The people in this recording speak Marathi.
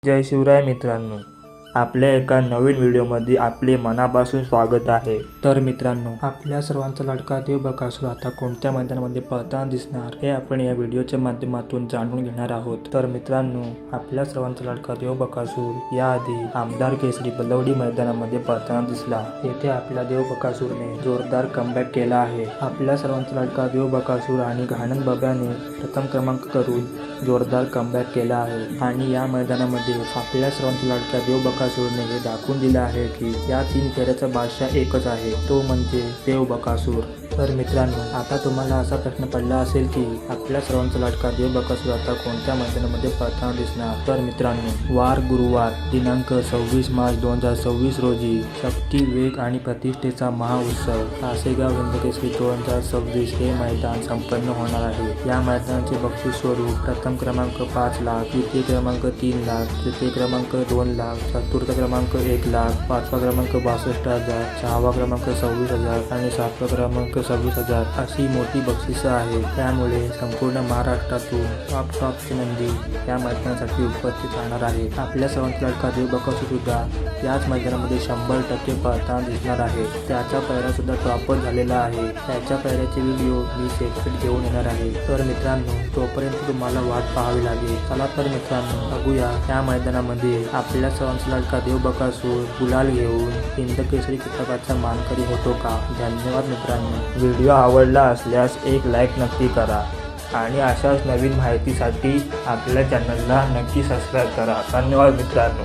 जय शिवराय मित्रांनो, आपल्या एका नवीन व्हिडिओमध्ये आपले मनापासून स्वागत आहे। तर मित्रांनो, आपल्या सर्वांचा लाडका देव बकासूर आता कोणत्या मैदानामध्ये पळताना दिसणार हे आपण या व्हिडिओच्या माध्यमातून जाणून घेणार आहोत। तर मित्रांनो, आपल्या सर्वांचा लाडका देव बकासूर याआधी आमदार केसरी बलवडी मैदानामध्ये पळताना दिसला। येथे आपल्या देव बकासूरने जोरदार कमबॅक केला आहे। आपल्या सर्वांचा लाडका देव बकासूर आणि घाणन बाब्याने प्रथम क्रमांक करून जोरदार कमबॅक केला आहे आणि या मैदानामध्ये आपल्या सर्वांचा लाडका देव बकासूरने हे दाखवून दिले आहे की या 3 फेऱ्याचा बादशाह एकच आहे, तो म्हणजे देव बकासूर। तर मित्रांनो, आता तुम्हाला असा प्रश्न पडला असेल की आपल्या सर्वांचा लाडका देव बकासूर आता कोणत्या मैदानामध्ये पळताना दिसणार। तर मित्रांनो, वार गुरुवार दिनांक 26 मार्च 2026 रोजी शक्ती, वेग आणि प्रतिष्ठेचा महाउत्सव कासेगाव हिंदकेसरी 2026 हे मैदान संपन्न होणार आहे। या मैदानाचे बक्षीस स्वरूप प्रथम क्रमांक 5 लाख, द्वितीय क्रमांक 3 लाख, तृतीय क्रमांक 2 लाख, चतुर्थ क्रमांक 1 लाख, पाचवा क्रमांक 62,000, सहावा क्रमांक 26,000 आणि सातवा क्रमांक 26,000 अशी मोठी बक्षिसं आहेत। त्यामुळे संपूर्ण महाराष्ट्रातून टॉपची नंदी या मैदानासाठी उपस्थित राहणार आहे। आपल्या सर्वांचा लाडका देव बकासूर सुद्धा याच मैदानामध्ये 100% पळताना दिसणार आहे। त्याचा पायरा सुद्धा टॉपच झालेला आहे। त्याच्या पायऱ्याचे व्हिडिओ मी सेपरेट घेऊन येणार आहे। तर मित्रांनो, तोपर्यंत तुम्हाला वाट पाहावी लागेल। चला तर मित्रांनो, बघूया या मैदानामध्ये आपल्या सर्वांचा लाडका देव बकासूर गुलाल घेऊन हिंदकेसरी किताबाचा मानकरी होतो का। धन्यवाद मित्रांनो। व्हिडिओ आवडला असल्यास एक लाईक नक्की करा आणि अशाच नवीन माहितीसाठी आपल्या चॅनलला नक्की सबस्क्राईब करा। धन्यवाद मित्रांनो।